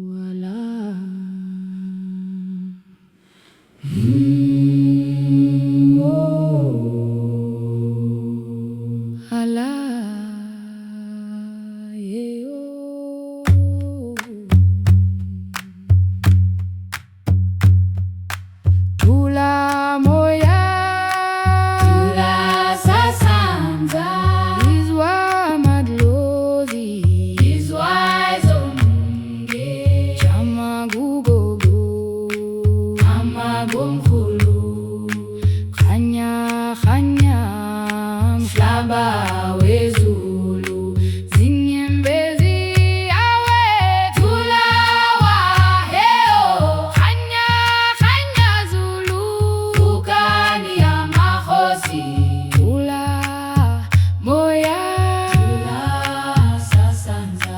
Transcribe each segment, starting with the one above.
Wala. Hala. Tula moya, tula sasanza, izwa madlozi, izwa zomunge, chamagugogo, amagomkhulu, khanya khanya, mhlaba wezulu, zinyembezi awe, tula waheo, khanya khanya zulu, ukani amakhosi, tula moya, tula sasanza.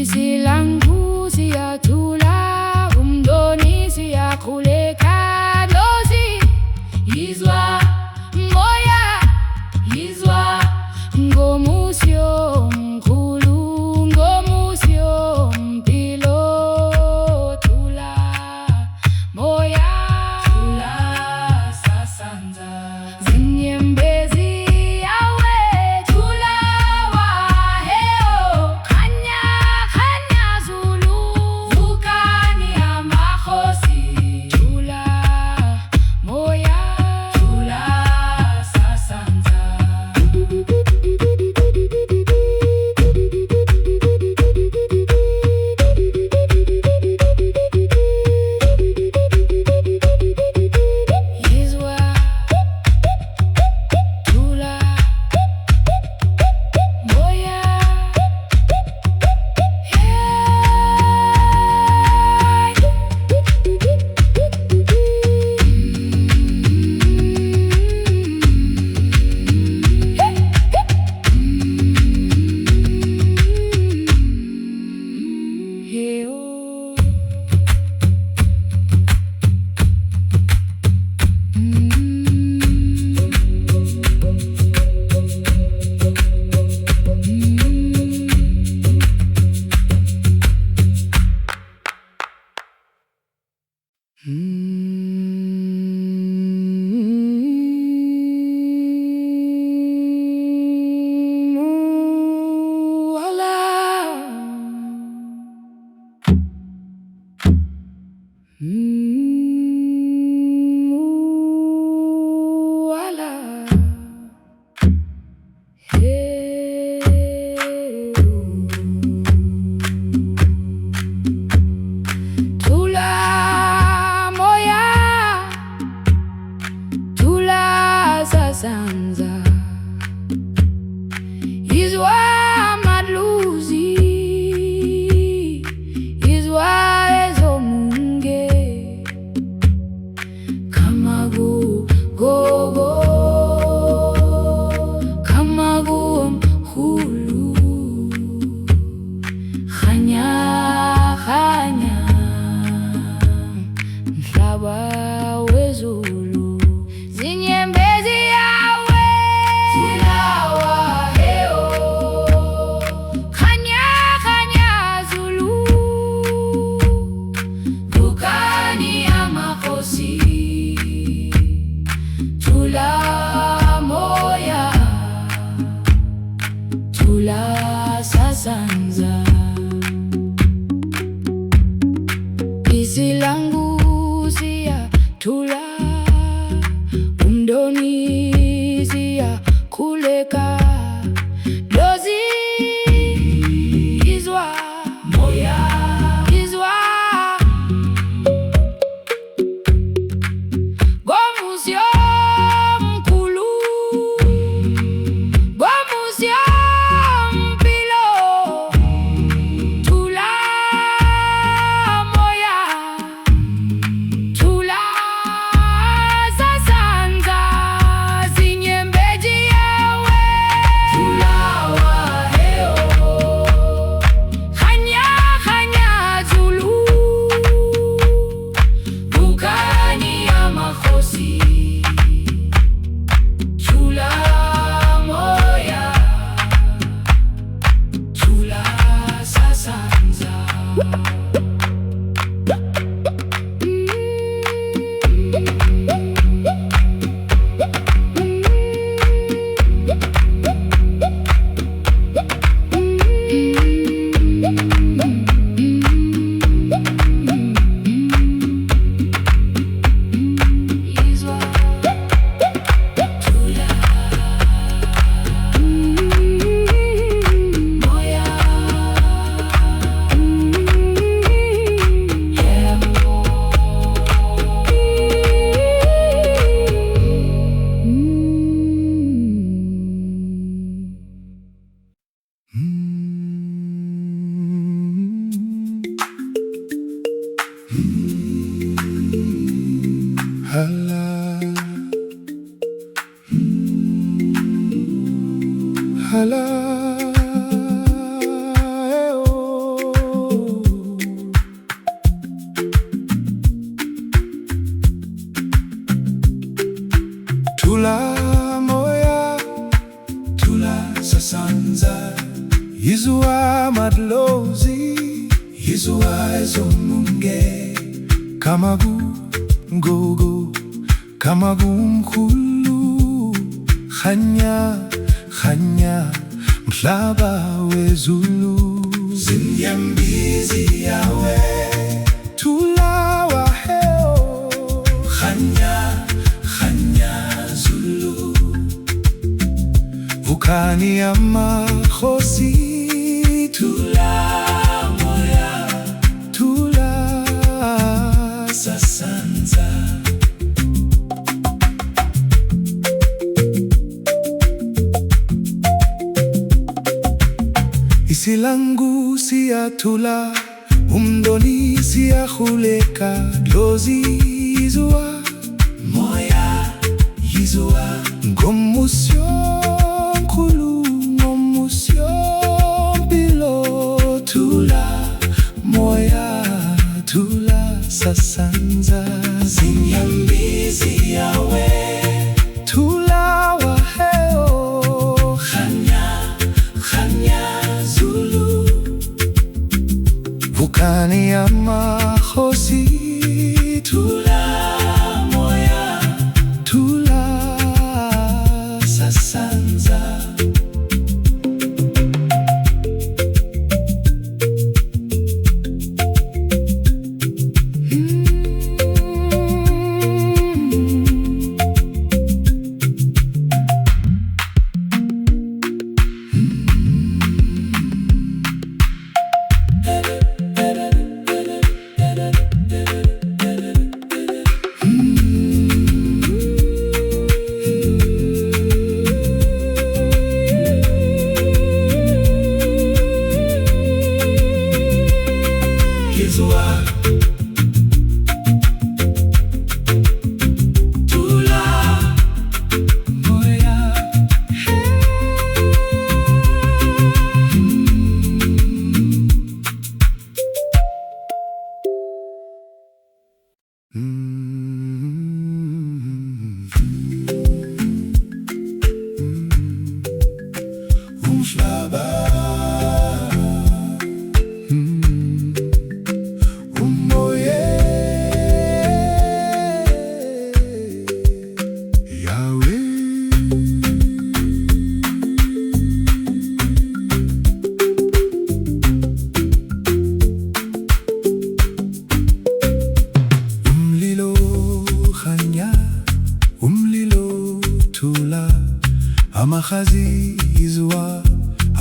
Isilangu siyatula, umdoni siyakhuleka dlozi, Izwa, moya izwa, ngomusyo mkhulu, ngomusyo mpilo, tula moya, tula sasanza. zinyembezi yawe, Tula waheo, khanya khanya zulu, ukani amakhosi, tula moya, tula sasanza. izwa tula moya, hey, oh. Tula moya, tula sasanza, izwa madluzi, izwa ezomunge, kamagugogo, kamagomkhulu, khanya khanya, mhlaba wezulu, zinyembezi yawe, Tula waheo, khanya khanya zulu, ukani amakhosi, tula moya, tula sasanza. Isilangu siyatula, umdoni siyakhuleka dlozi, izwa moya, izwa ngomusyo mkhulu, ngomusyo mpilo, tula moya, tula hala. Hala. Tula moya, tula sasanza, Yizua madlozi, Yizua ezomunge, Kamagu gogo, Kamagu mkhulu, Khanya, Khanya, Mhlaba wezulu, Zinyambizi yawe, Tula waheo, Khanya, Vukani ya makhosi, Tula moya, Tula sasanza. Isilangu siyatula, umdoni siyahuleka, Dlozi Yizua moya, Yizua ngomusyo mkhulu, ngomusyo mpilo, Tula moya, Tula sasanza. Zinyambizi yawe, Tula waheo, Khanya, Khanya Zulu, Vukani ya makhosi, Tula moya, Tula sasanza. Umhlaba, umoye, Yahweh. Umlilo Khanya, umlilo Tula, Amakhazi Yizua,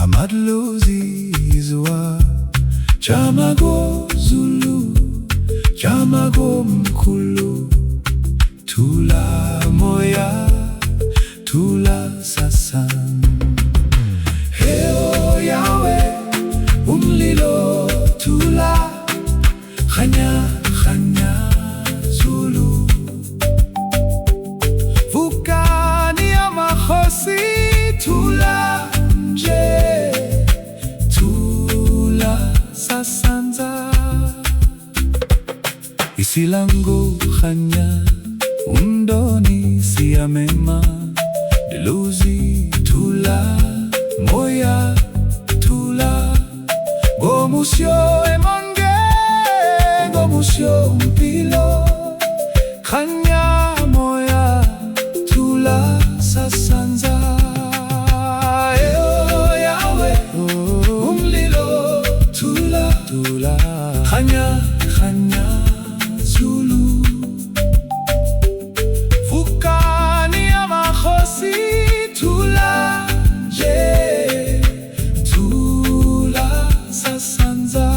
Amadlozi Yizua, Chamago Zulu, Chamago mkhulu, Tula moya, Tula sasan. Heo Yahweh, umlilo Tula, Khanya, Khanya Zulu, Vukani ya makhosi, Tula nje, Tula sasanza. Isilangu Khanya, umdoni siyamema, Dlozi Tula moya, Tula gomusyo emonge, gomusyo mpilo, Khanya moya, Tula sasanza. Yahweh, umlilo Tula, Tula Khanya, Khanya Zulu, Vukani ya makhosi, Tula nje, Tula sasanza.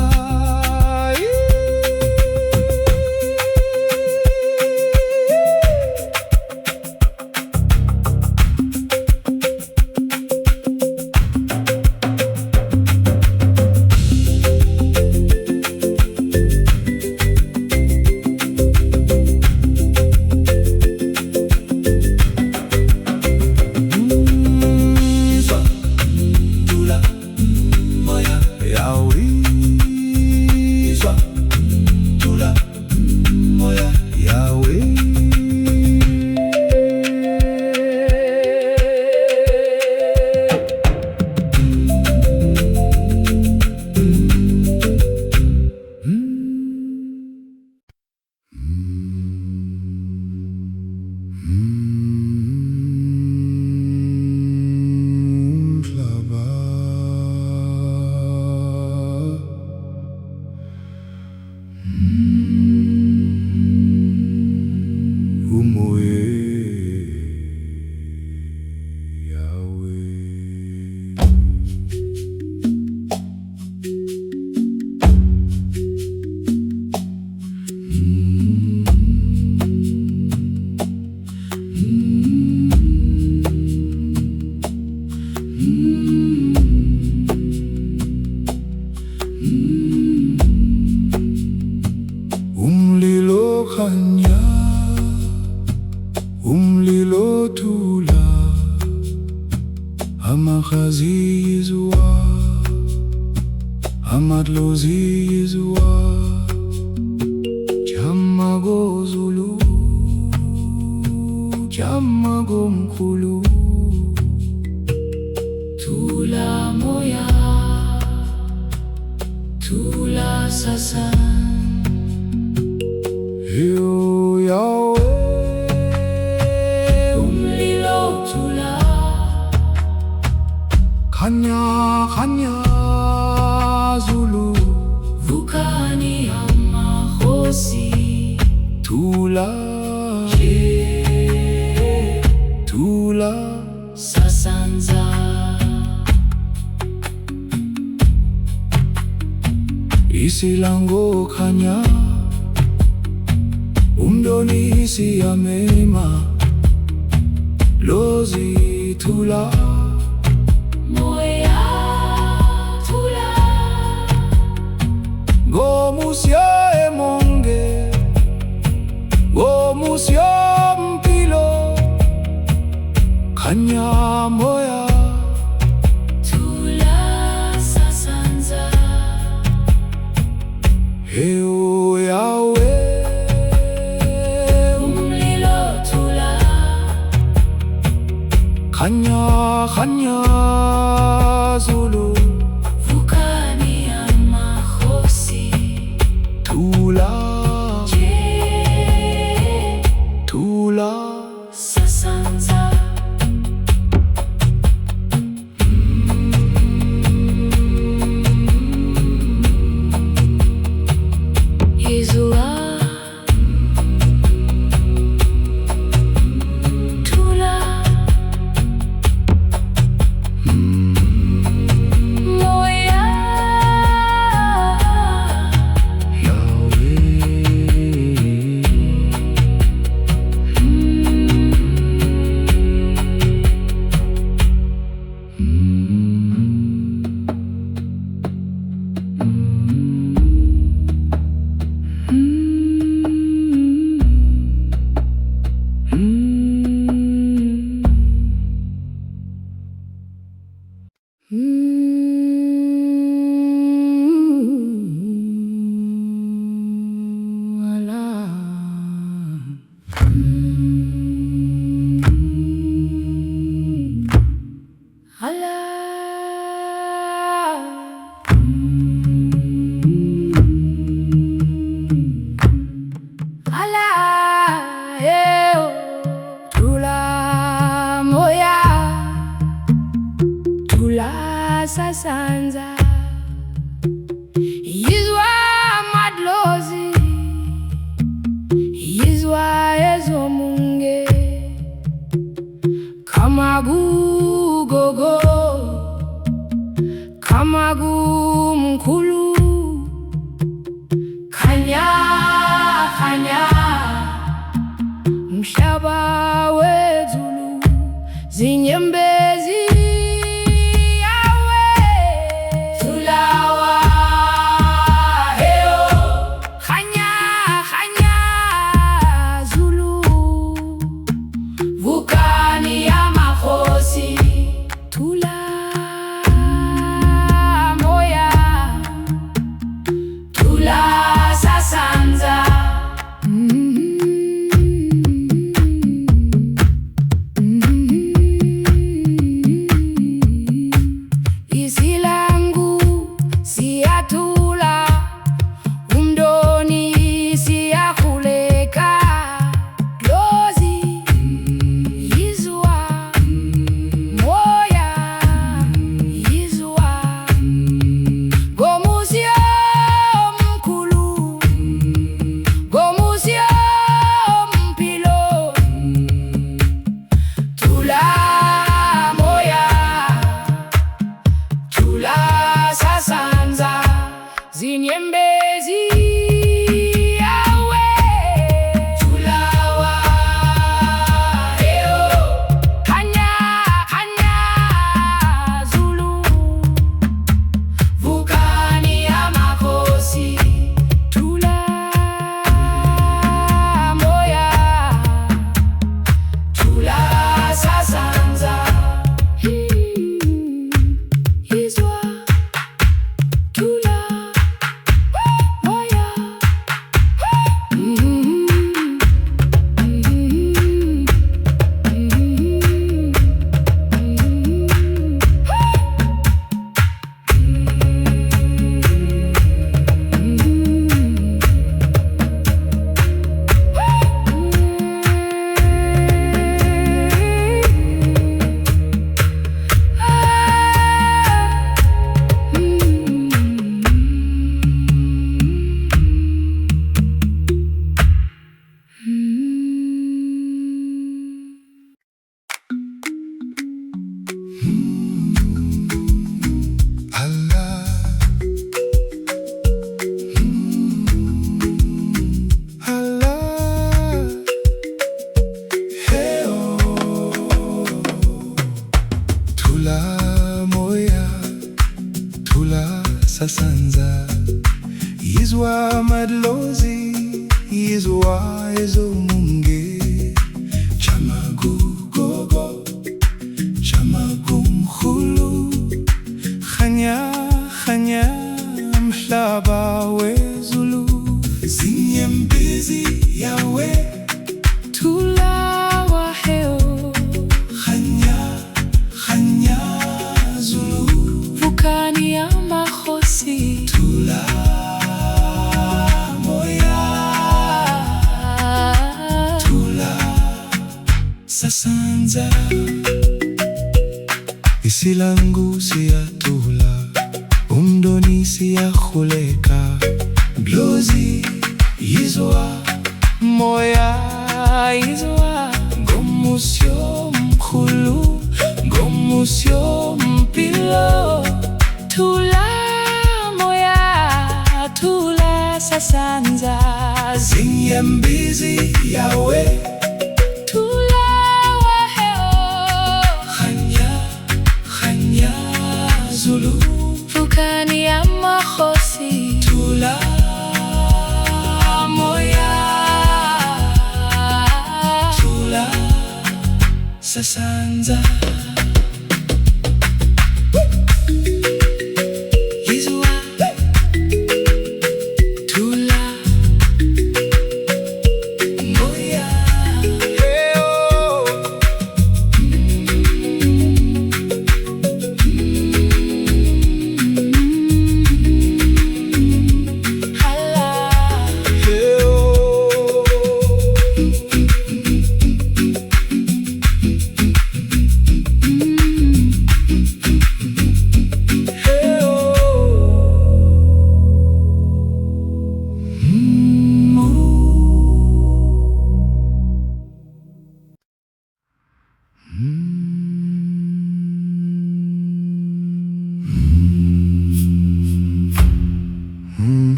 khanya umlilo thula amakhazi yizwa amadlozi yizwa Jamago Zulu Jamago mkhulu Thula moya Thula sasan Yo Yahweh umlilo thula Khanya khanya Zulu vukani amakhosi Thula Thula sasanza Isilango khanya umdoni isiyamema lozi thula moya thula ngomusya emonge ngomusya mpilo khanya moya thula sasanza Yo Yahweh umlilo thula khanya khanya Zulu vukani amakhosi thula thula sasanza Izwa thula moya Sasanza Yizwa madlozi Yizwa ezomunge Kamagu gogo Kamagu mkhulu Khanya khanya Mshaba wezulu zinyembezi Izwa ezo munge Chamagugogo Chamagumkhulu Khanya khanya mhlaba wezulu Zinyembezi yawe Thula waheo Khanya khanya Zulu Vukani ya makhosi Thula moya Thula sasanza Isilangu siyatula Umdoni siyakhuleka Blozi yizwa Moya izwa Ngomusyo mkhulu Ngomusyo mpilo Thula moya Thula sasanza Zinyembezi yawe Thula waheo Khanya khanya Zulu Vukani ya makhosi Thula moya Thula sasanza Izwa Thula moya Hey oh hala Hey oh Hey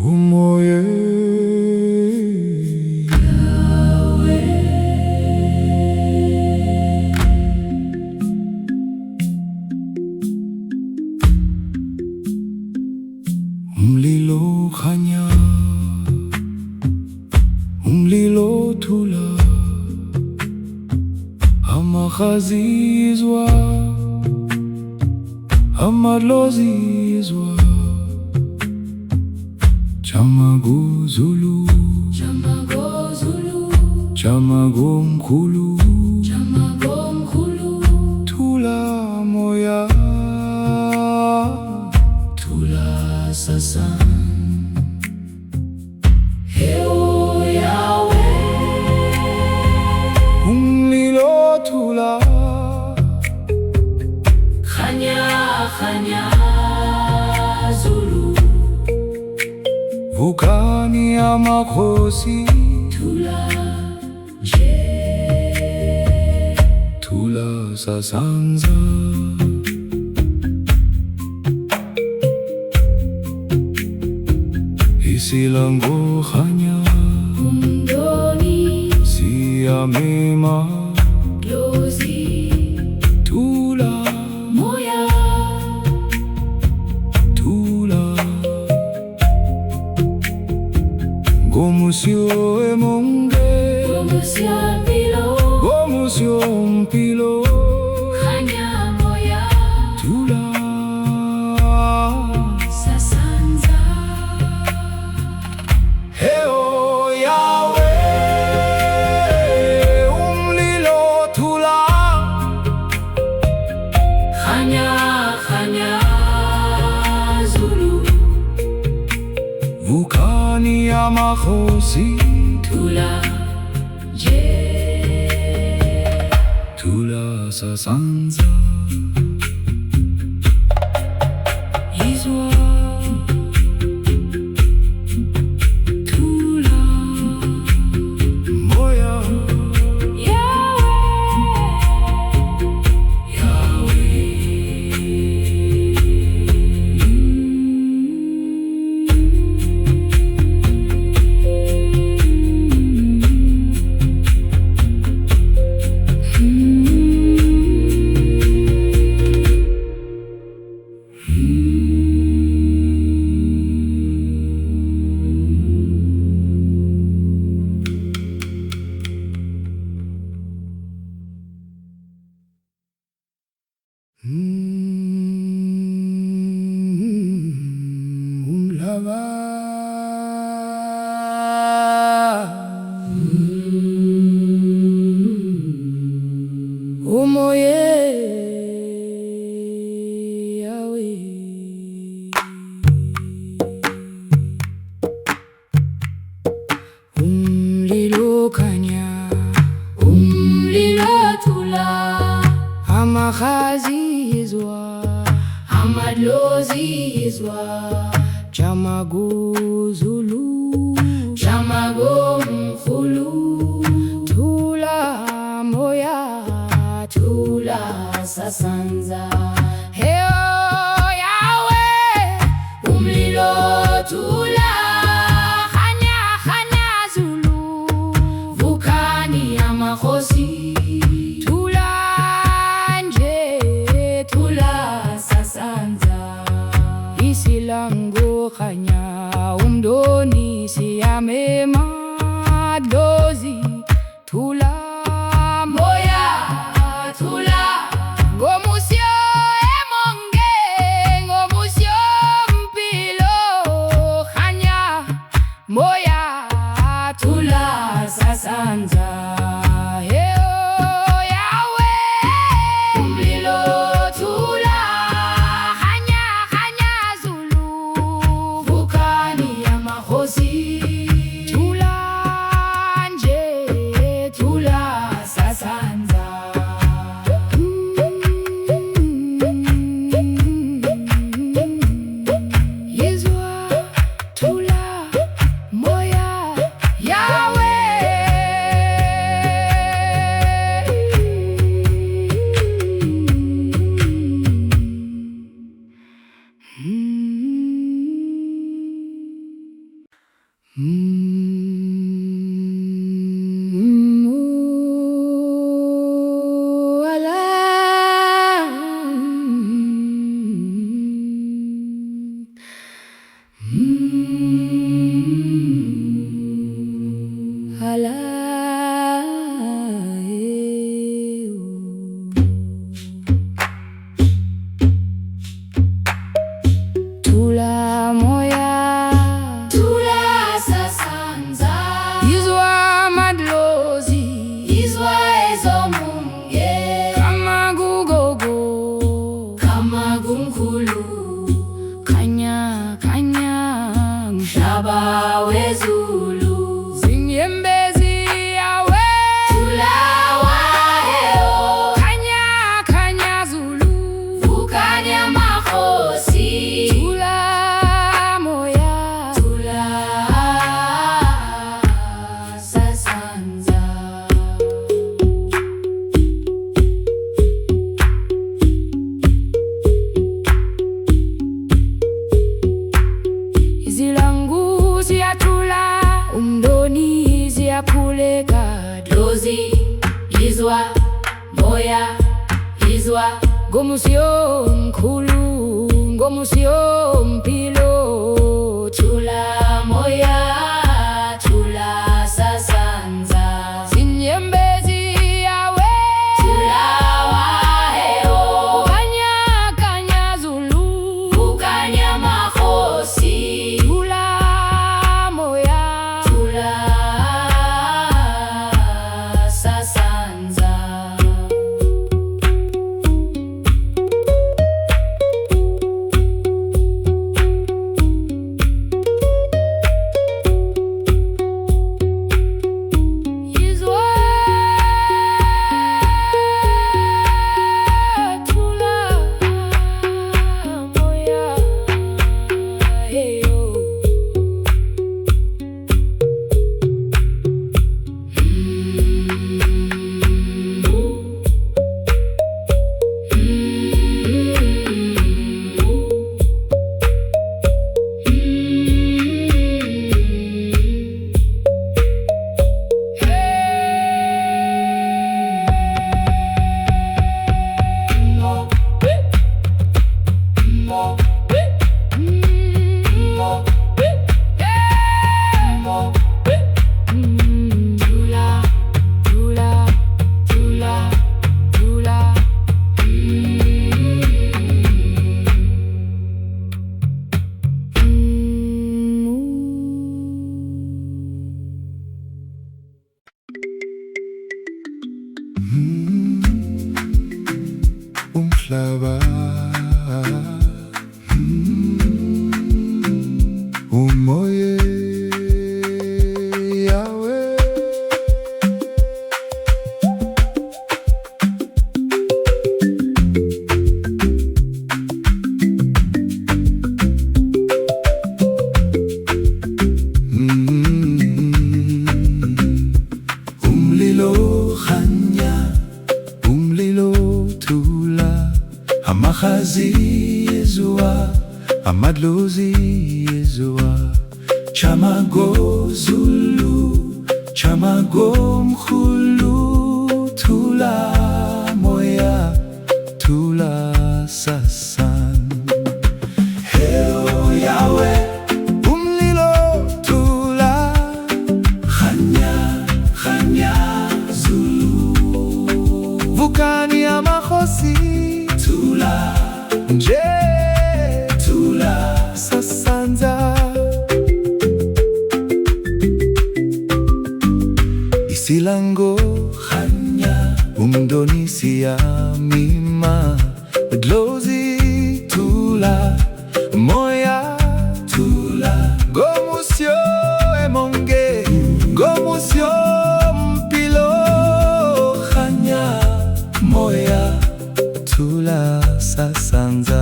Umoye Umlilo khanya Umlilo thula Amakhazizwa Amalozizwa Chamaguzulu Chamagozulu Chamagumkhulu Chamagomkhulu Thula moya Thula sasan Heo yawe Umlilo thula Khanya khanya Zulu Vukani ya makhosi Thula Thula sasanza Isilangu khanya Umdoni Siyamema Blozi Thula Moya Thula Ngomusyo emonge Gomusya pilo Ngomusyo mpilo Khanya moya Thula Sasanza Heo yawe Umlilo thula Khanya khanya Zulu Vukani ya makhosi Thula Thula sasanza Izwa Thula moya baba. Umoye yawe umlilo kanya Tula amakhazi yizwa amadlozi yizwa chamaguzulu chamagomkhulu Tula moya Tula sasanza Heo yawe umlilo Tula khanya khanya zulu vukani yamakhosi Tula nje Tula sasanza isilango khanya umdoni siyamema dozi Tula moya Tula ngomusyo emonge ngomusyo mpilo khanya moya Tula sasanza Heo yawe umlilo Tula khanya khanya zulu vukani yamakhosi Tula nje Tula sasanza Yizwa Tula moya yawe Tula moya Tula sasanza Yizwa madlozi izwa ezomunge kama gugogo kamagumkhulu khanya khanya shaba wezulu zinyembezi yawe Tula waheo khanya khanya zulu vukani yamakhosi Tula moya Tula sasanza izilangu ziyatula umdoni ziyakhuleka Dlozi izwa moya izwa ngomusyo mkhulu ngomusyo mpilo Tula moya Tula sasanza zinyembezi yawe Tula waheo khanya khanya zulu vukani yamakhosi Tula moya Tula sasanza umhlaba umoya Yahweh umlilo khanya umlilo thula amahazi yezua amadlozi yezua chamago Zulu chamago mkhulu thula moya thula sasan Heo Yahweh umlilo thula khanya khanya Zulu vukani ya makhosi thula nje thula sasanza isilango khanya umdonisia mima dlozi thula moya thula gomusio emonge gomusio mpilo khanya moya thula sasanza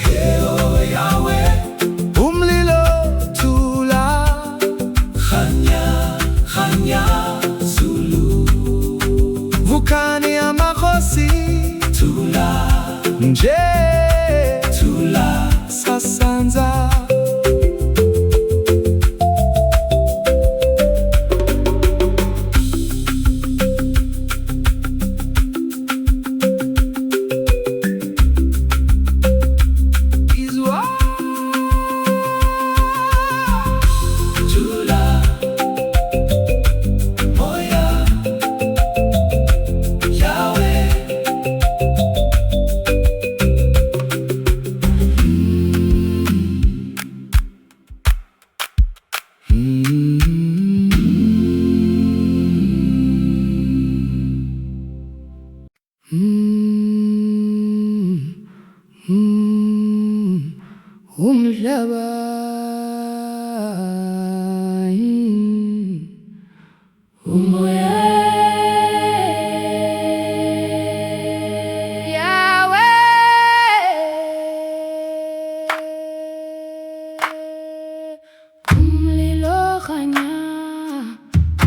Heo Yahweh umlilo thula khanya khanya Zulu vukani ya makhosi thula nje thula sasanza umhlaba umoya umlilo khanya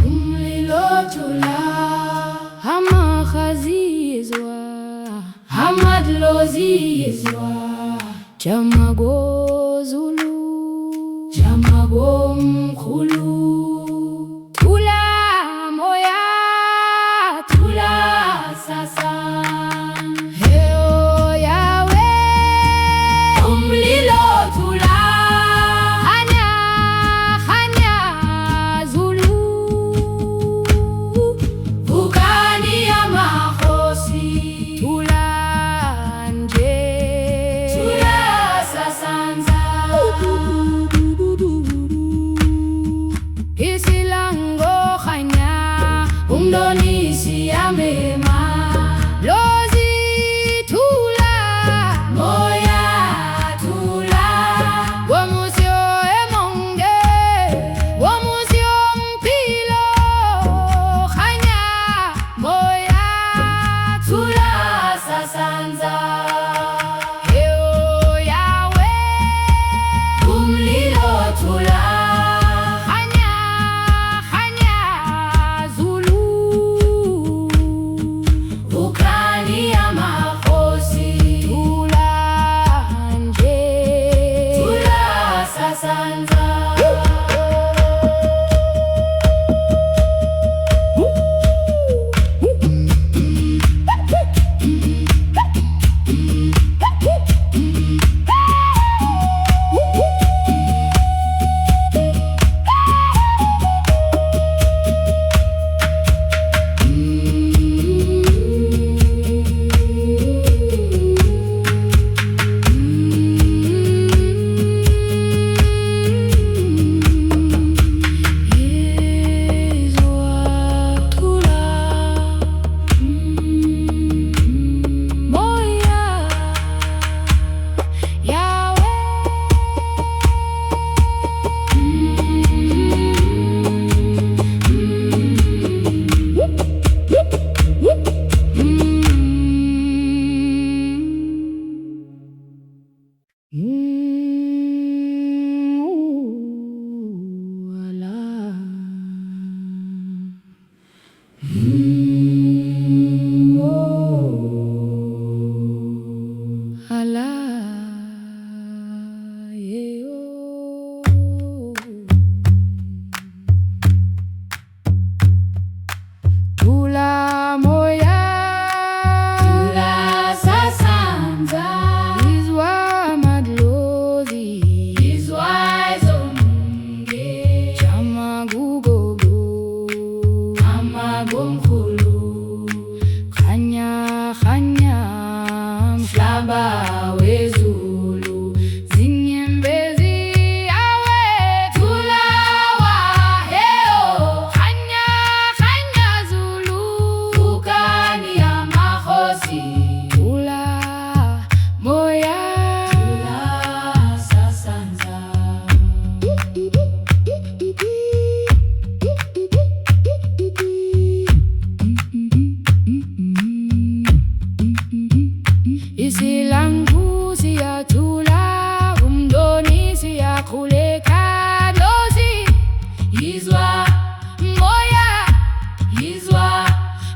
umlilo thula amahazi yezua amadlozi yezua chamago Zulu chamago mkhulu thula moya thula sasan Heo Yahweh umlilo thula khanya khanya Zulu vukani ya makhosi thula nje thula sasanza isilango khanya umdonisia mema lozi thula moya thula womusio emonge womusio mpilo khanya moya thula sasanza Heo Yahweh umlilo thula khanya khanya Zulu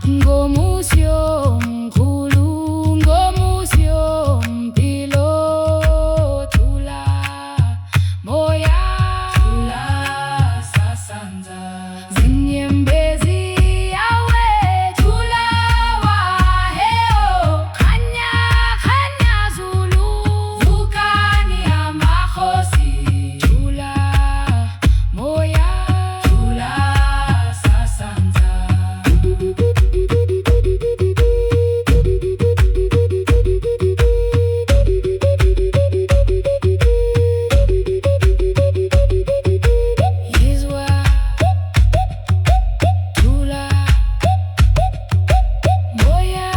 ngomusyo mkhulu, ngomusyo mpilo, thula moya, Thula sasanza. zinyembezi yawe, thula waheo, khanya khanya Zulu, Vukani ya makhosi. thula moya, Thula sasanza. yizwa thula moya,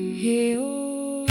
hey, oh.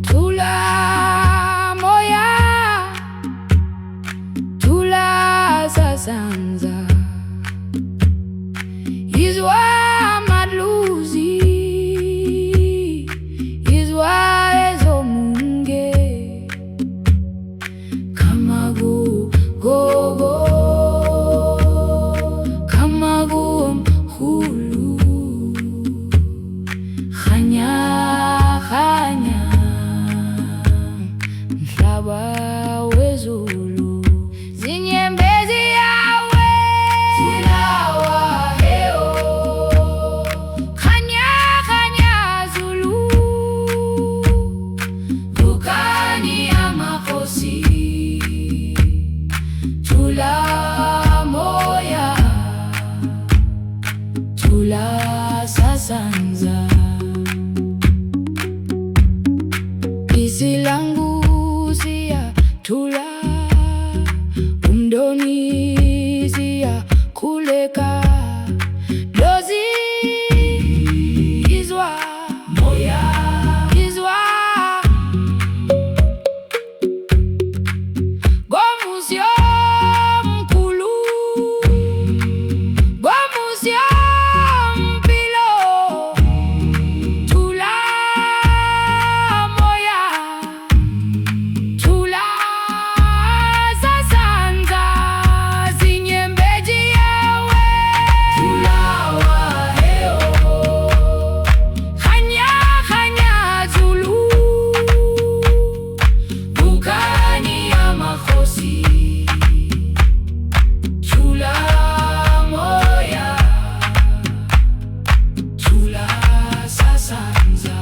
Thula moya, thula sasanza, yizwa madluzi, yizwa ezomunge, kamagu gogo, kamagu mkhulu, khanya khanya mhlaba wezulu, zinyembezi yawe, Thula waheo. khanya khanya Zulu, Vukani ya makhosi. Thula moya. thula sasanza, bisi langu siya thula, umdoni siya khuleka, dozi yizwa Moya. yizwa ngomusyo mkhulu, ngomusyo mpilo, thula moya, thula sasanza, zinyembezi yawe, Thula waheo. khanya khanya Zulu, Vukani ya makhosi. Thula moya. Thula sasanza.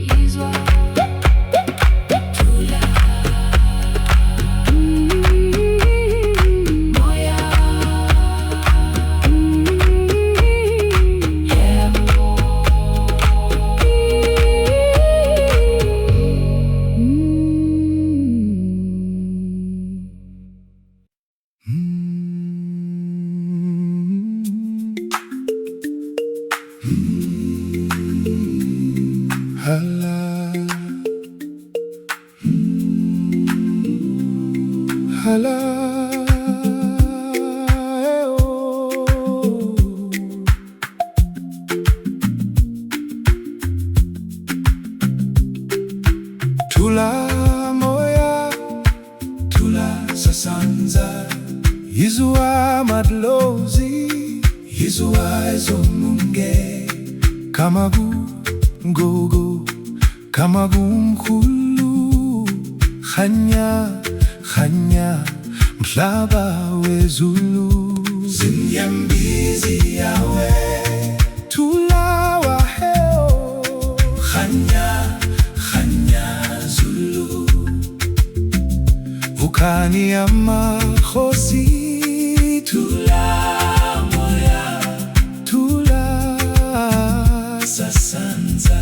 yizwa Thula moya. Hala, hala, oh. Thula moya, thula sasanza Yizua madlozi Yizua ezomunge Kamagu ngogo Kamagu mkhulu Khanya khanya Mhlaba wezulu Zinyambizi yawe Tulawa heo Khanya khanya Zulu Vukani ya makhosi Tula moya Tula sasanza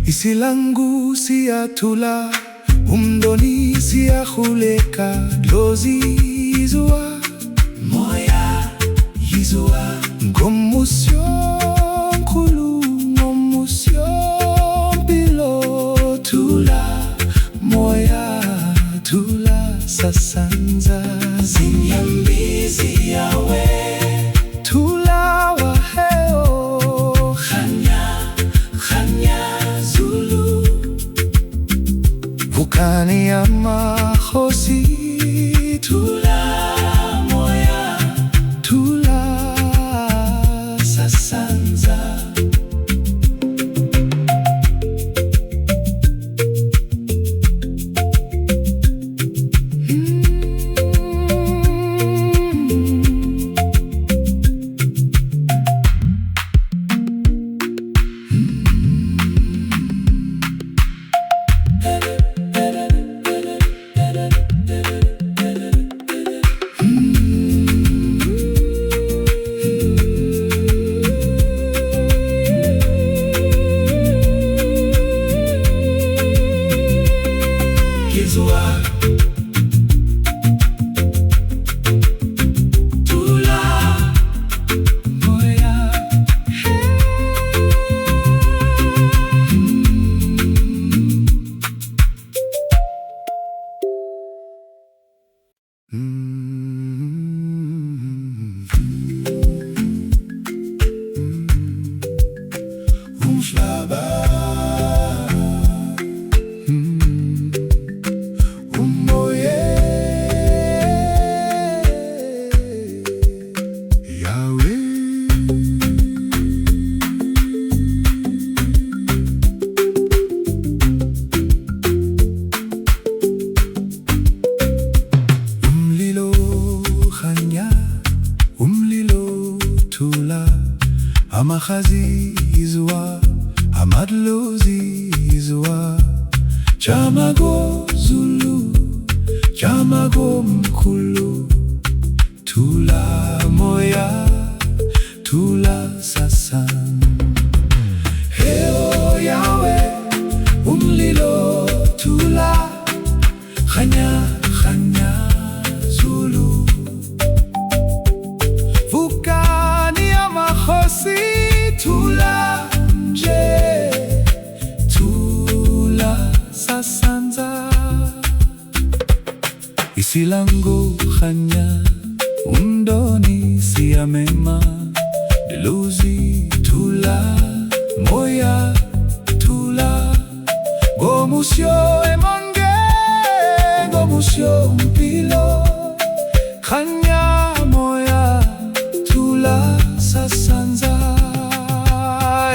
Isilangu siyatula Umdoni siyahuleka Dlozi yizua moya Yizua Ngomusyo mkhulu Ngomusyo mpilo Tula moya Tula sasanza Zinyambizi yawe Tula waheo Khanya khanya Zulu Vukani ya makhosi Tula moya Tula sasanza Yizua Tula moya Umhlaba Umoye Yahweh Umlilo khanya Umlilo tula Amakhazi yizua Amadlozi yizua Chamago Zulu Chamago mkhulu Tula moya Tula sasan Heo yawe Umlilo tula Khanya khanya Zulu Vukani ya makhosi Tula nje Tula sasanza Isilangu khanya Umdoni siyamema Deluzi tula Moya tula Gomusyo emonge Gomusyo mpilo Khanya moya Tula sasanza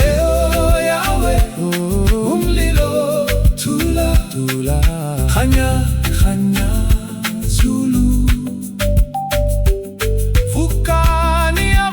Eo yawe Umlilo tula Tula Khanya khanya Zulu Vukani ya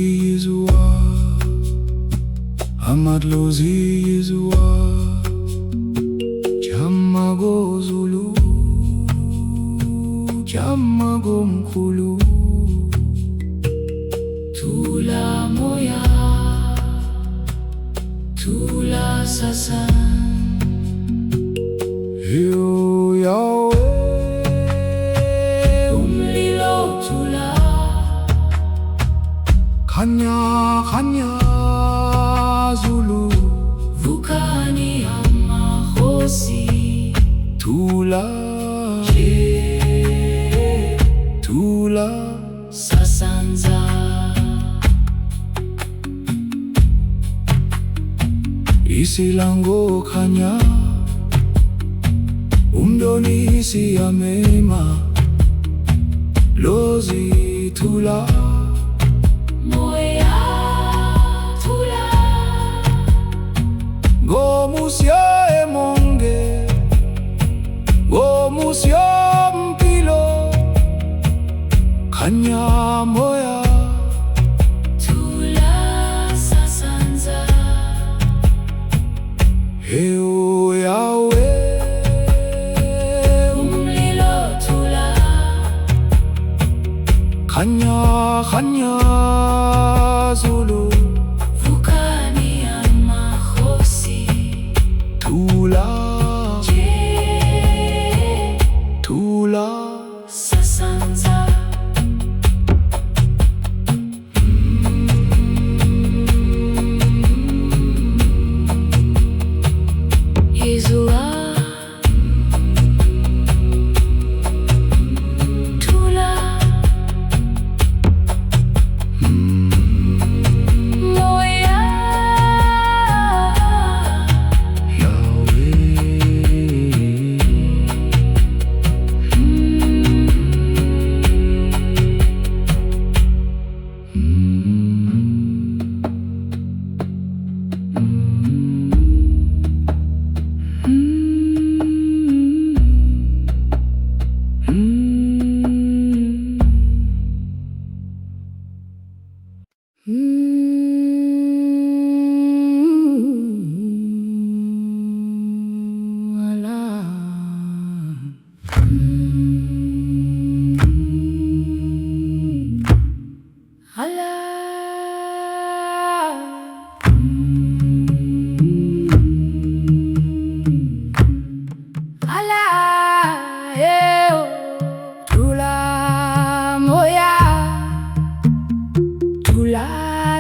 yizwa, amadlozi yizwa, Chamago Zulu, Chamago Mkhulu, Tula moya, tula sasan. Yo Yahweh, Umlilo tula, Khanya Khanya Zulu, Vukani amakhosi. Tula Tula Sasanza, Isilango Khanya, Umdoni siyamema, Lozi Tula, moya tula, Gomusya emonge, Gomusya mpilo, Khanya moya, tula sasanza. Yo Yahweh, Umlilo tula, Khanya Khanya Zulu, Vukani amakhosi. Tula Tula Sasanza, Yizwa, tula, moya,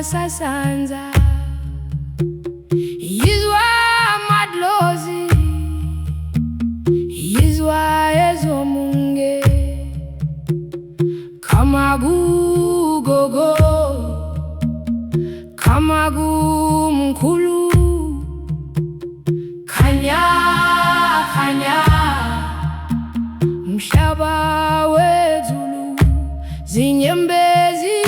sasanza. Yizwa madlozi, yizwa ezomunge, Kamagu gogo, Kamagu Mkhulu, Khanya Khanya, Mshaba wezulu, Zinyembezi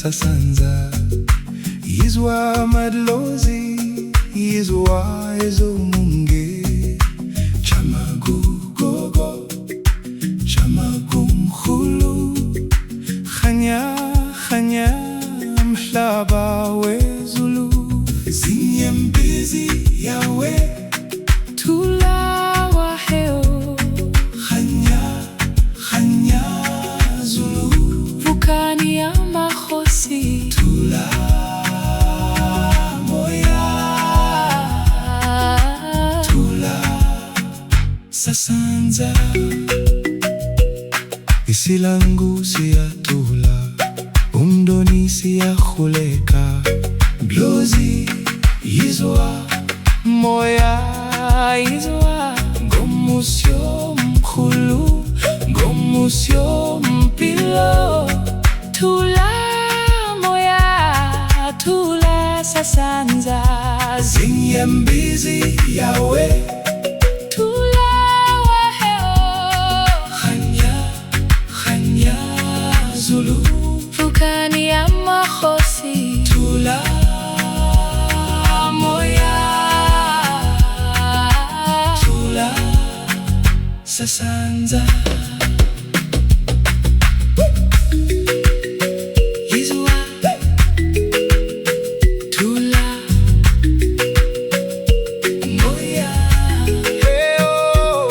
sasanza Yizwa madlozi Yizwa ezo munge Chamagugogo Chamagumkhulu Khanya khanya mhlaba wezulu Zinyembezi yawe Tula waheo Khanya Zulu Vukani ya makhosi Tula moya Tula sasanza Isilangu siyatula Umdoni siyakhuleka Blozi yizwa Moya yizwa Ngomusyo mkhulu Ngomusyo mpilo Tula moya Tula sasanza Zinyembezi yawe Tula waheo Khanya Zulu Vukani ya makhosi Tula moya Tula sasanza Yizwa Tula moya Heo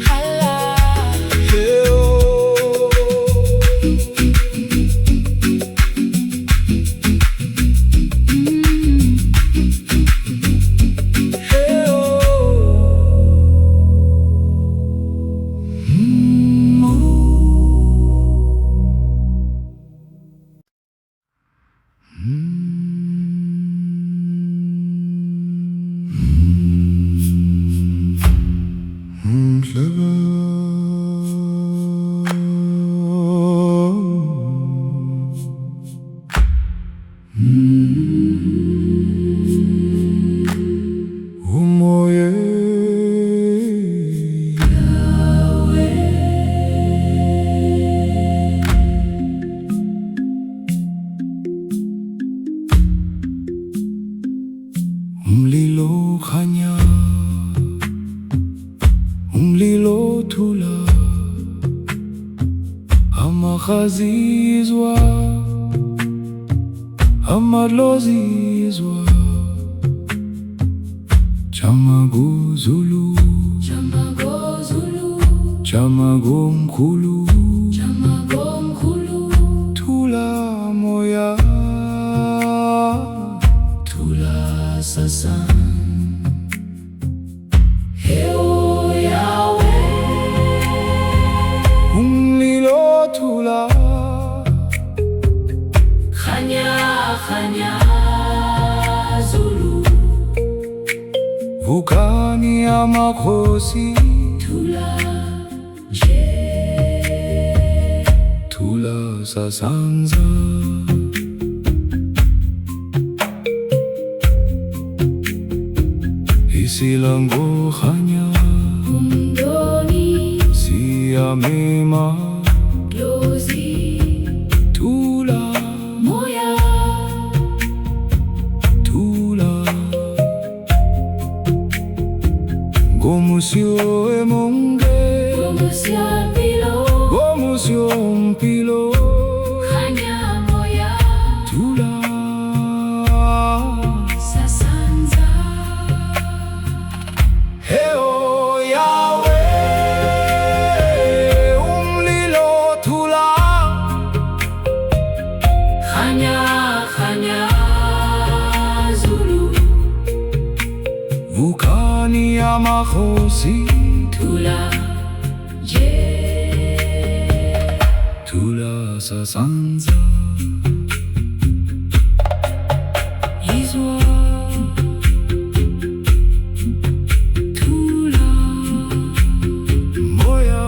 Hala Heo Umlilo khanya Umlilo tula Amakhazizwa Amadlozizwa Chamaguzulu Chamagozulu Chamagumkhulu Chamagomkhulu Tula moya Tula sasan Heo yawe Umlilo tula Khanya Zulu Vukani ya makhosi Tula Tula sasanza Isilangu khanya Umdoni Siyamema Blozi Tula Moya Tula Gomusyo emonge Gomusya pilo Gomusyo mpilo Khanya moya Tula Sasanza Heo yawe Umlilo tula Khanya Zulu Vukani ya makhosi Tula Tula sasanza Yizwa Tula moya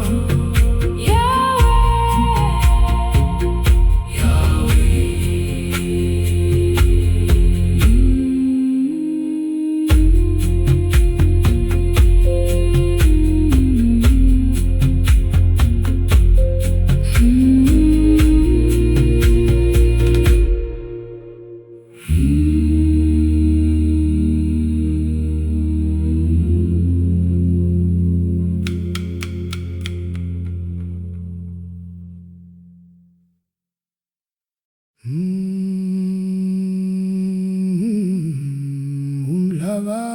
Baba.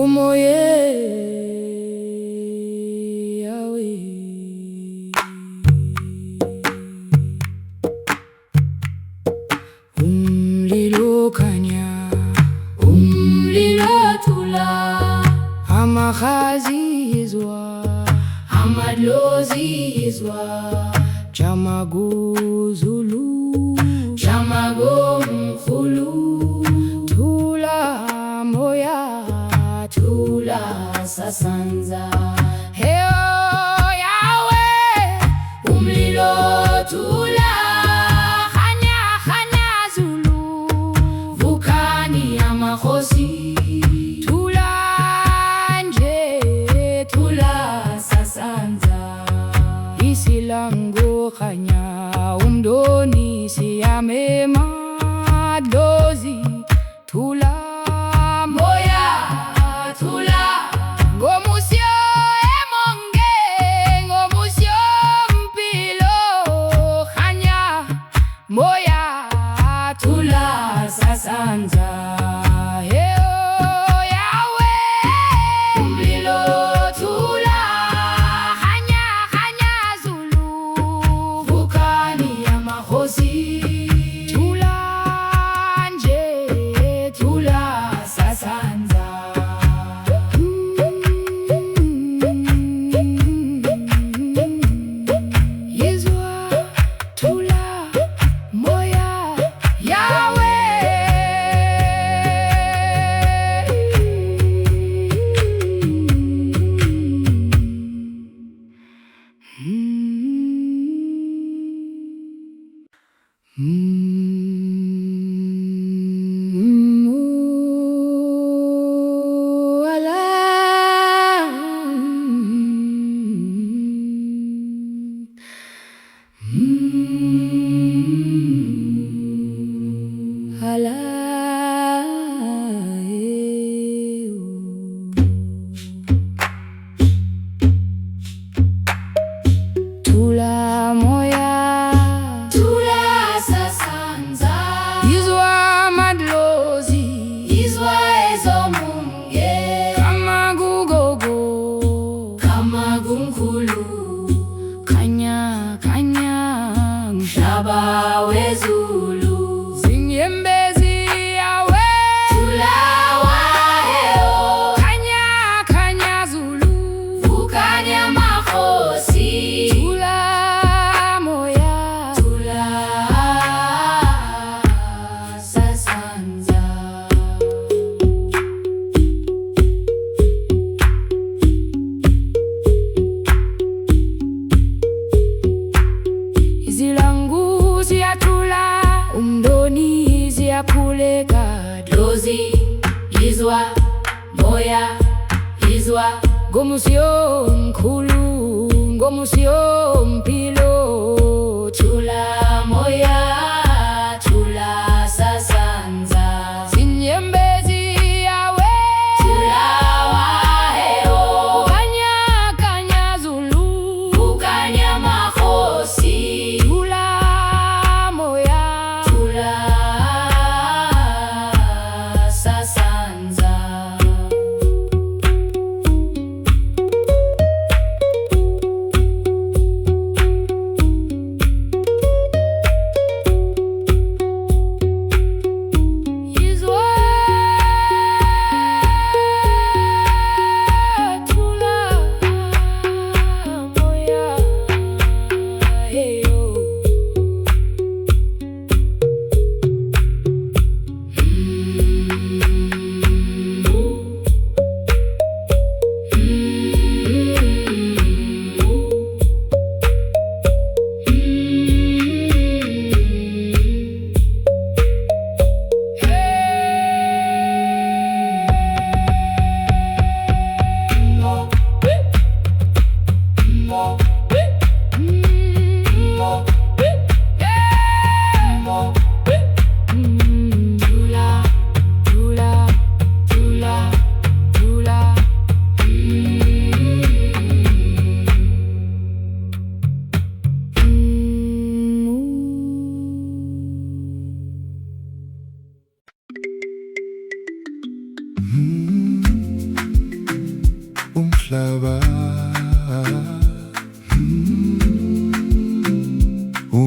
Umoye yawe umlilokanya umlilotula amahazizwa amadlozizwa chamaguzulu chamagomkhulu thula moya thula sasanza heo yawe umlilo thula khanya khanya zulu vukani yamakhosi thula nje thula sasanza isilango khanya umdoni siyamema dozi thula moya thula ngomusyo emonge ngomusyo mpilo khanya moya thula sasanza heo yawe umlilo thula khanya khanya zulu vukani yamakhosi thula nje thula sasanza yizwa thula moya yawe Thula moya thula sasanza yizwa madlozi izwa ezomunge kama gugogo kama gumkhulu khanya khanya shaba wezulu zinyembezi yawe thula waheo khanya khanya zulu vukani yamakhosi thula moya thula sasanza izilangu ziyathula umndoni ziyakhuleka dlozi izwa moya izwa ngomusyo mkhulu ngomusyo mpilo thula moya thula sasanza zinyembezi yawe thula waheo khanya khanya zulu vukani yamakhosi thula moya thula sasanza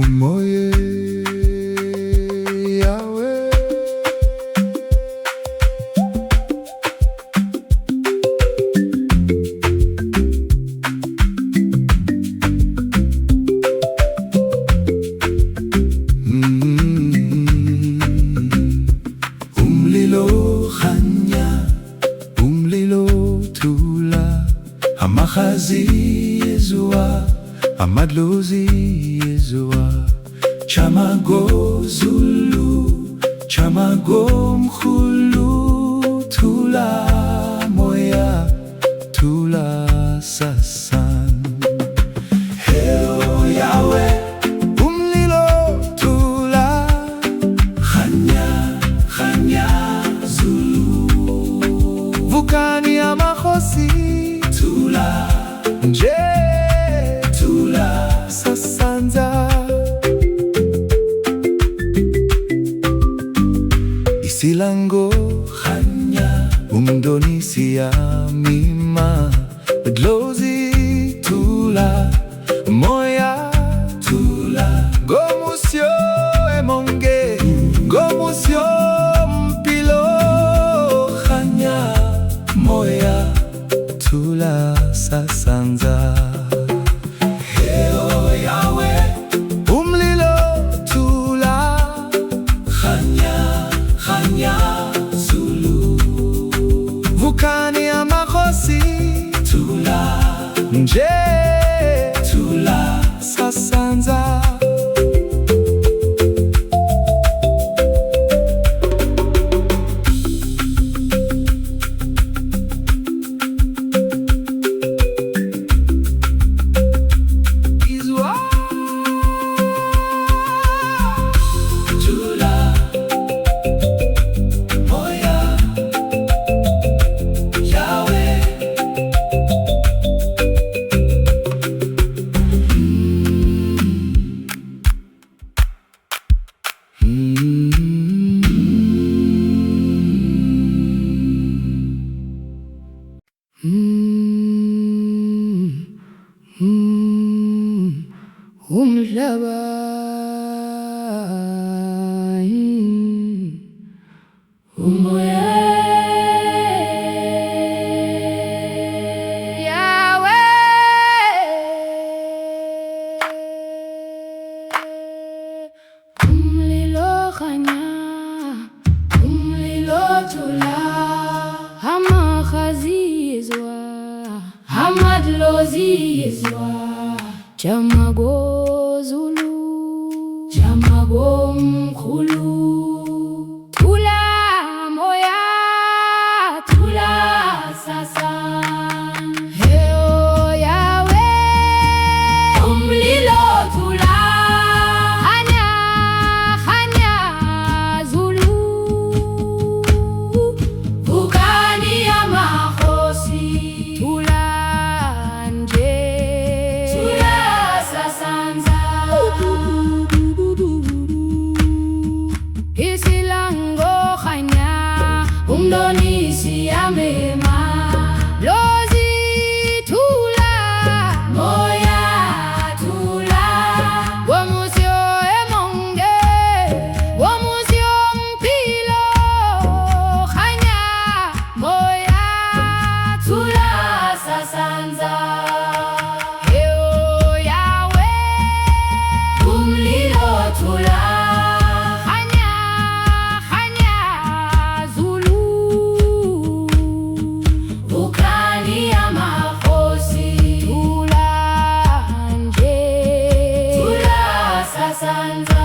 moye Yahweh. Umlilo khanya, umlilo thula, amachazi yezua, amadlozi yezua, chamago Zulu, chamago mkhulu, thula moya, thula sasan. Heo Yahweh, Umlilo thula, khanya, khanya Zulu, vukani amakhosi, thula, nje thula, sasanza. Isilango khanya, Umdonisia mima, Dlozi thula moya, thula, Gomusio emonge, Gomusio mpilo, khanya, moya thula sasanza. Heo Yahweh, Umlilo thula, khanya, khanya Zulu, vukani amakhosi, thula, nje thula, sasanza. Izwa thula, moya, Yahweh, Umhlaba Umoya Yahweh. Umlilo khanya, umlilo thula, amakhazi yezwa, Amadlozi yezwa, chamago Zulu, chamago mkhulu, thula moya, thula sasan. Heo Yahweh. Umlilo thula, Khanya, khanya Zulu, vukani amakhosi, thula nje, thula sasanza. Isilango khanya, Umdonisia mema, lozi thula, moya thula, Womusio emonge, womusio mpilo, khanya moya thula sasanza. Heo Yahweh. Umlilo thula, Khanya, khanya Zulu, vukani amakhosi, thula nje, thula sasanza.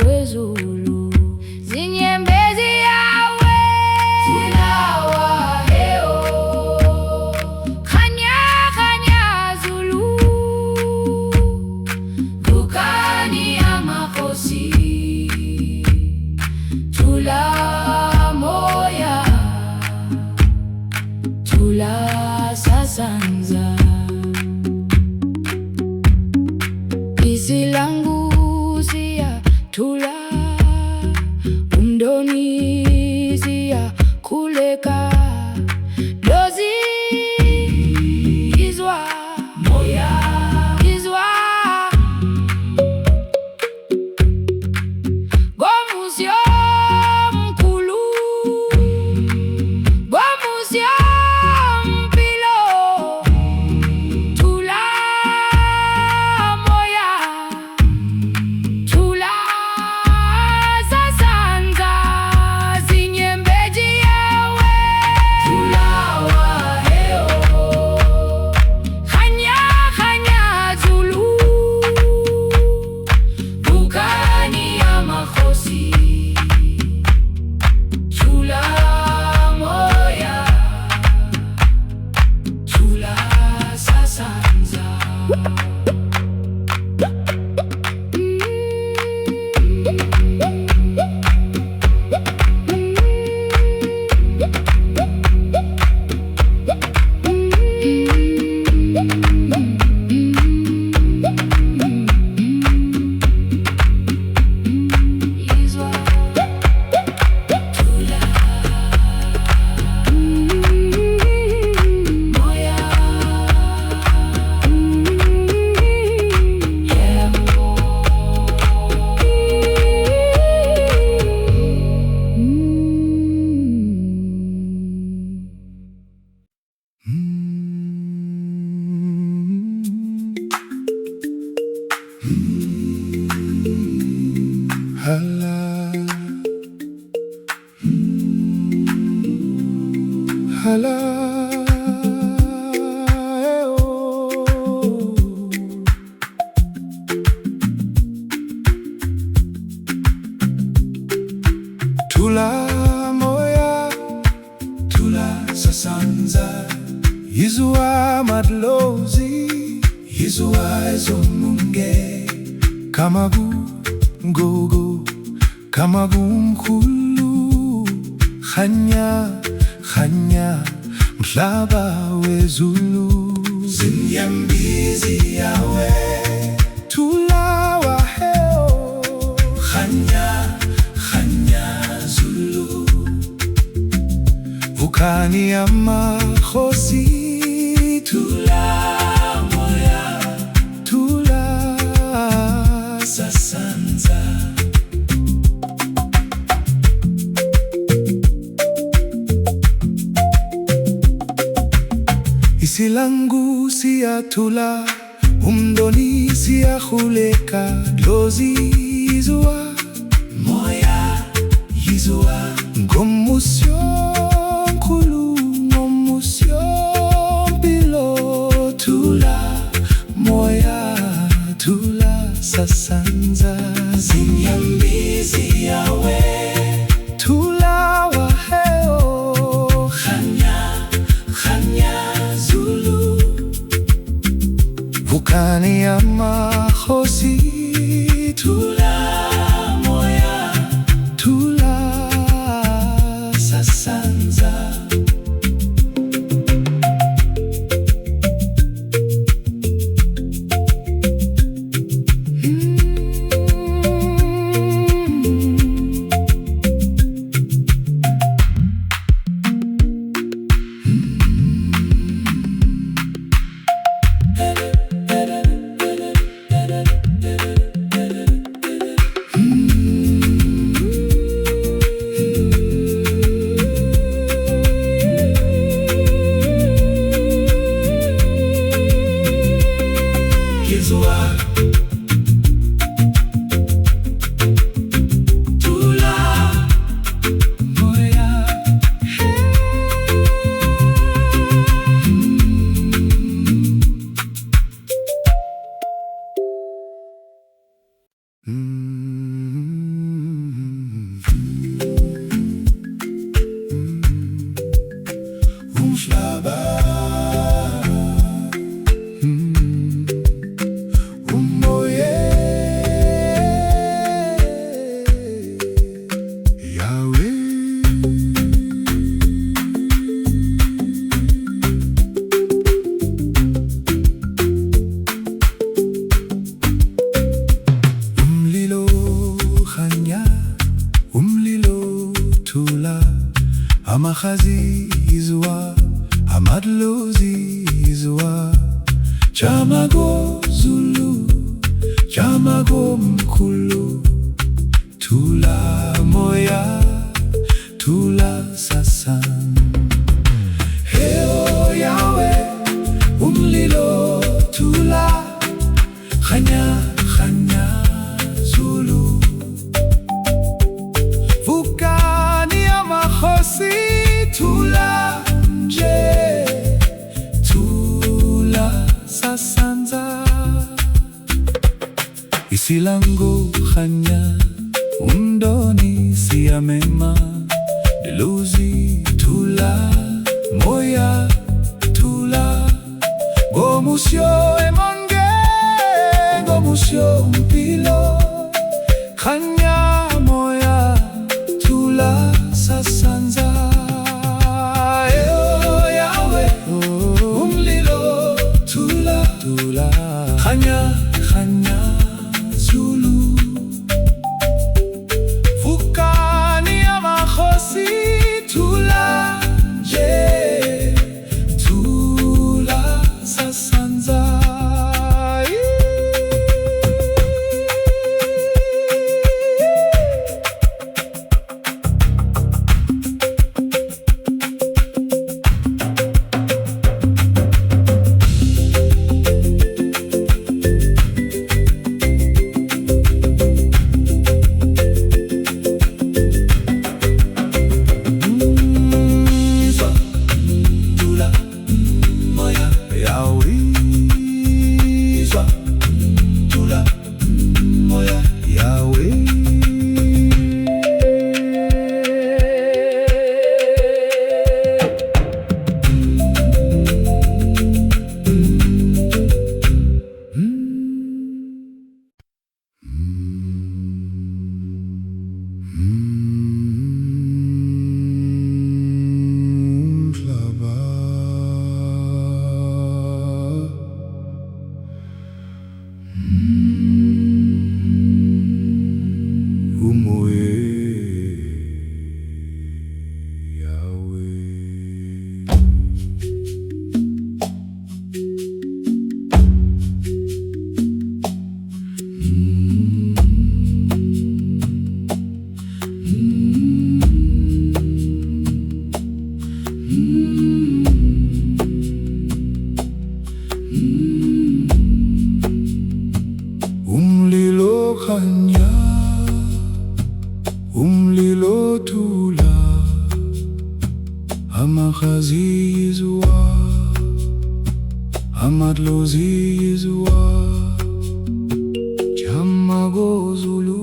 wezulu zinyembezi yawe tulawa heo khanya khanya zulu dukani ya makhosi tula moya tula sasanza isilangu siya tula umdoni siya kuleka dozi izwa moya izwa gomusyo mkulu gomusyo mpilo tula moya tula sasanza zinyembeji yawe tulawa heo khanya khanya zulu dukani ya makhosi tula moya tula sasanza izwa tula moya Hala, hala, oh. Tula moya, tula sasanza, izwa madlozi, izwa ezomunge, kamagu gogo, kamagu mkhulu, khanya khanya mhlaba wezulu zinyambizi yawe tulawa heo khanya khanya zulu vukani ya makhosi tula moya tula sasanza isilangu siya tula umdoni siya khuleka dozi izwa moya izwa ngomusyo mkhulu ngomusyo mpilo tula moya tula sasanza zinyambizi yawe tulawa heo khanya khanya zulu vukani ya makhosi tula Amahazizwa, amadlozizwa, Chamago Zulu, Chamago Mkulu, Tula Moya, Tula Sasan. Heo Yahweh, Umlilo Tula, Khanya, Khanya Zulu. Vukani Amakhosi, Tula Nje, Tula Sasanza. Isilango Khanya, Umdoni Siamema, Deluzi Tula Moya, Tula Gomusyo Emonge, Gomusyo Mpilo, Khanya Moya, Tula Sasanza. Eo Yahweh, Umlilo Tula, Tula Khanya, Khanya Zulu. Vukani Amakhosi, Tula Nje, Tula Sasanza. Umlilo Khanya, Umlilo Tula, Amahazizwa, amadlozizwa, Chamago Zulu,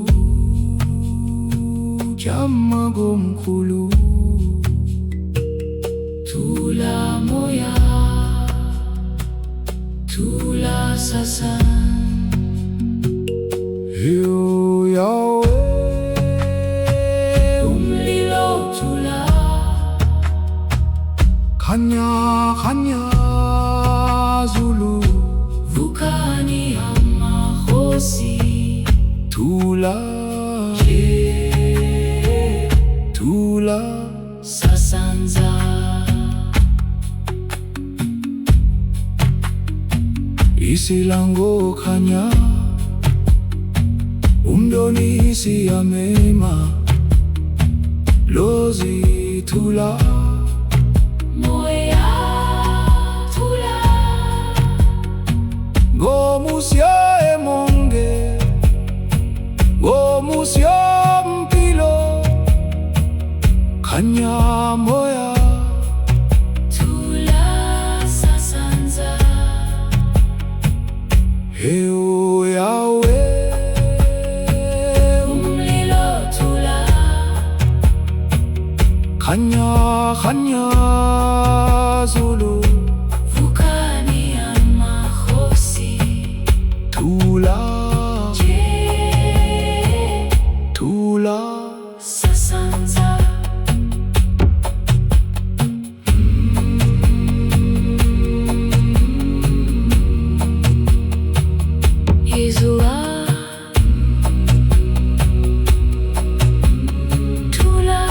Chamago Mkulu, Tula Moya, Tula Sasan. Heo Yahweh, Umlilo Tula, Khanya, Khanya Zulu, Vukani Amakhosi, Tula, Tula Sasanza. Isilango Khanya, Umdoni Siamema, Lozi Tula Moya, Tula Gomusyo Emonge, Gomusyo Mpilo, Khanya Moya, Tula Sasanza. Heo Yahweh, Umlilo Tula, Khanya, Khanya Zulu, Vukani Amakhosi, Tula, Tula Sasanza. Izua, Tula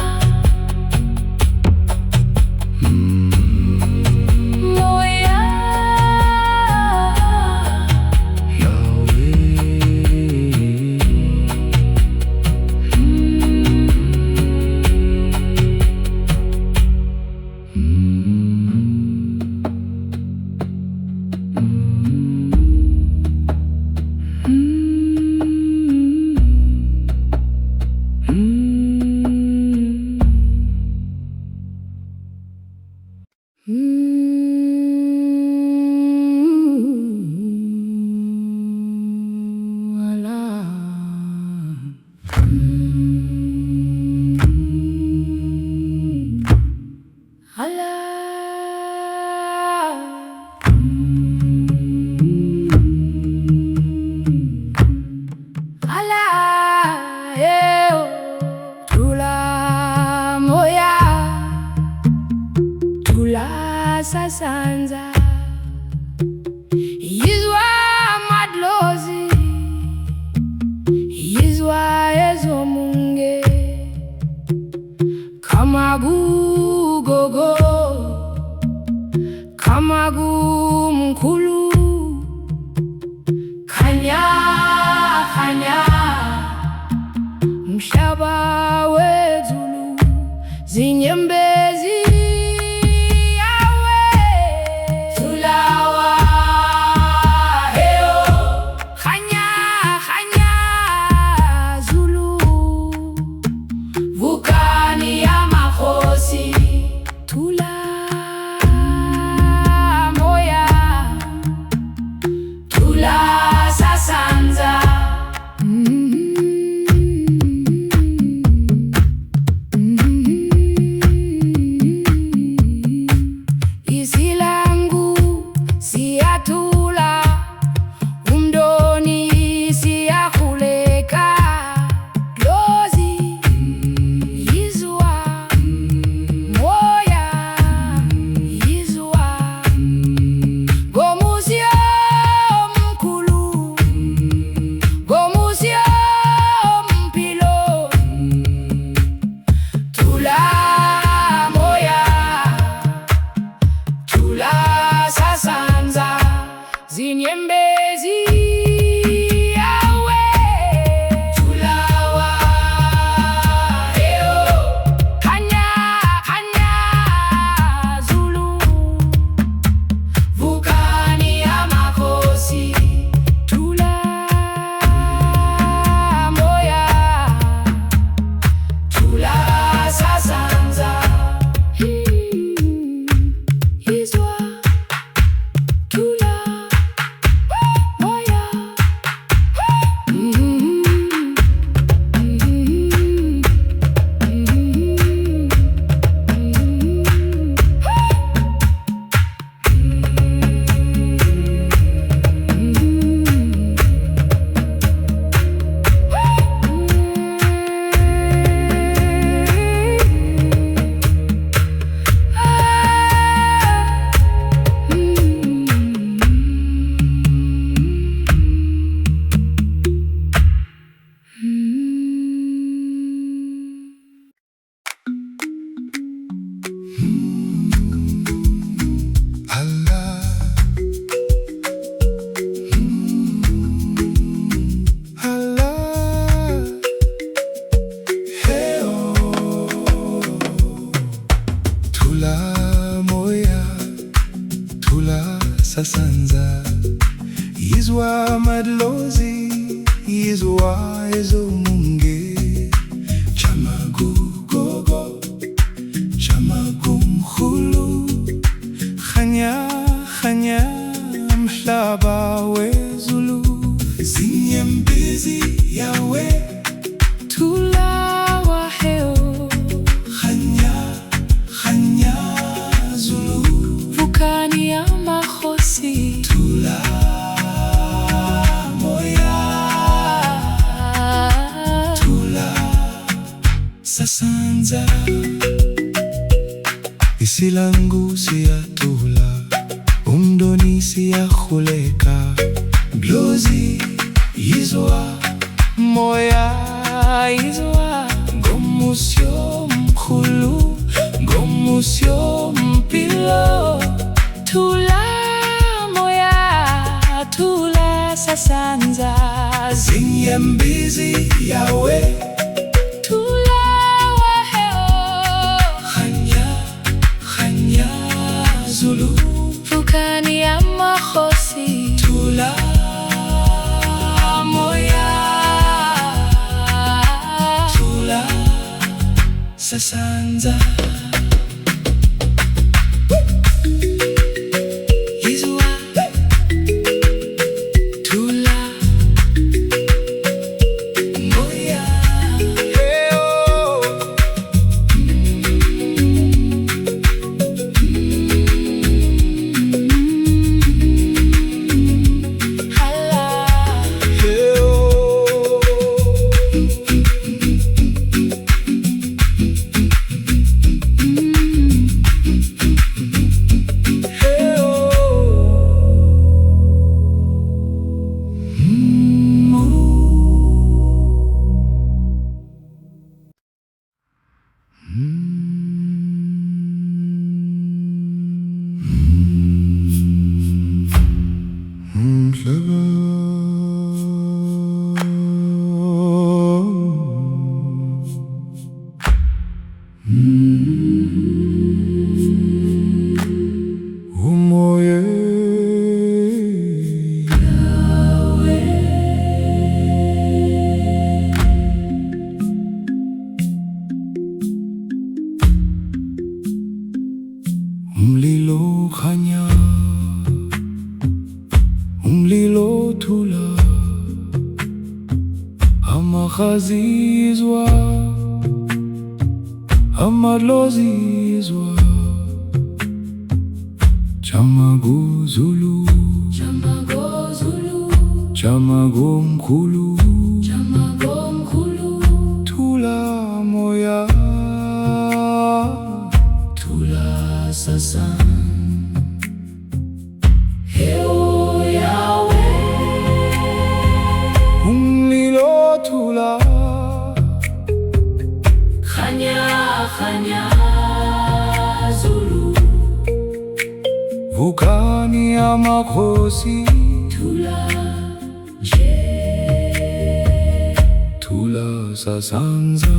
Sasanza Yizwa madlozi Yizwa ezomunge Kamagu gogo Kamagu mkulu Kanya kanya Mshaba wezulu Zinyembezi Sasanza Yizwa madlozi Yizwa ezomunge Chamagu gogo Chamagu mkhulu Khanya khanya mhlaba wezulu Zinyembezi yawe Tula waheo Khanya khanya zulu Vukani ya mahosi Tula moya Tula sasanza Isilangu siya tula Umdoni siya khuleka Blozi yizwa moya yizwa Ngomusyo mkhulu Ngomusyo mpilo Tula moya Tula sasanza Zinyembezi yawe Tula waheo Khanya khanya zulu Vukani ya mahosi Tula moya Tula sasanza Tula moya Amazizwa, amalozizwa, Chamago Zulu, Chamago Zulu, Chamago Mkhulu, Chamago Mkhulu, Tula moya, Tula Sasan, Heo Yahweh, Umlilo Tula, Khanya Khanya Zulu, Vukani ya makhosi, Tula Tula Sasanza,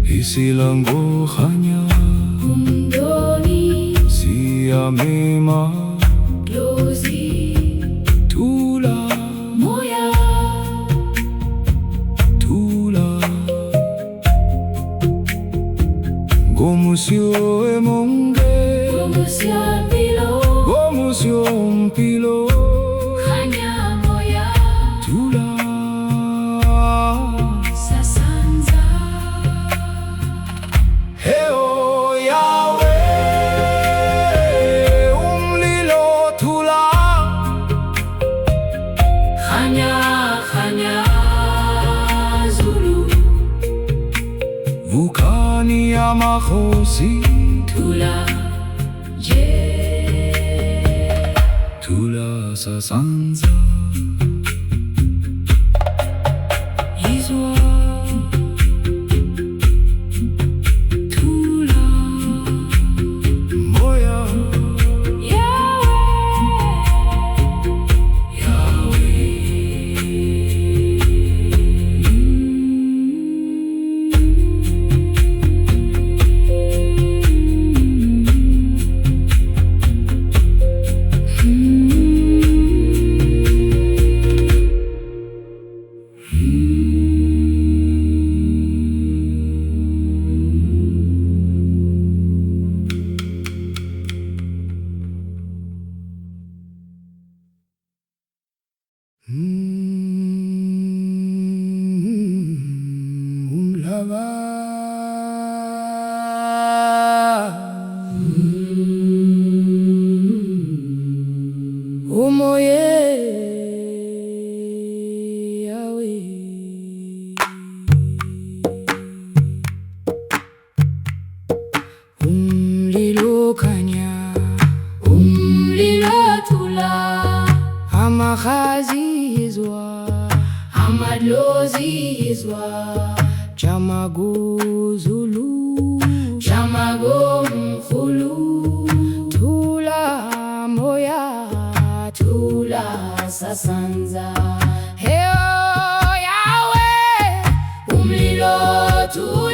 Isilango Khanya, Umdoni, Siyamema, Lozi, Tula, Moya, Tula, Gomusyo emonge, Gomusya Pilo, Gomusyo mpilo, Khanya Moya, Tula, Sasanza, Heo Yahweh, Umlilo Tula, Khanya Khanya Zulu, Vukani ya makhosi, Tula Tula Sasanza, Izwa, Tula moya, Umhlaba umoye Yahweh, umlilo khanya, Umlilo Tula, amachazizwa, Amadlozizwa, Chamago Zulu, Chamago Mkhulu, Tula moya, Tula Sasanza, Heo Yahweh, Umlilo Tula.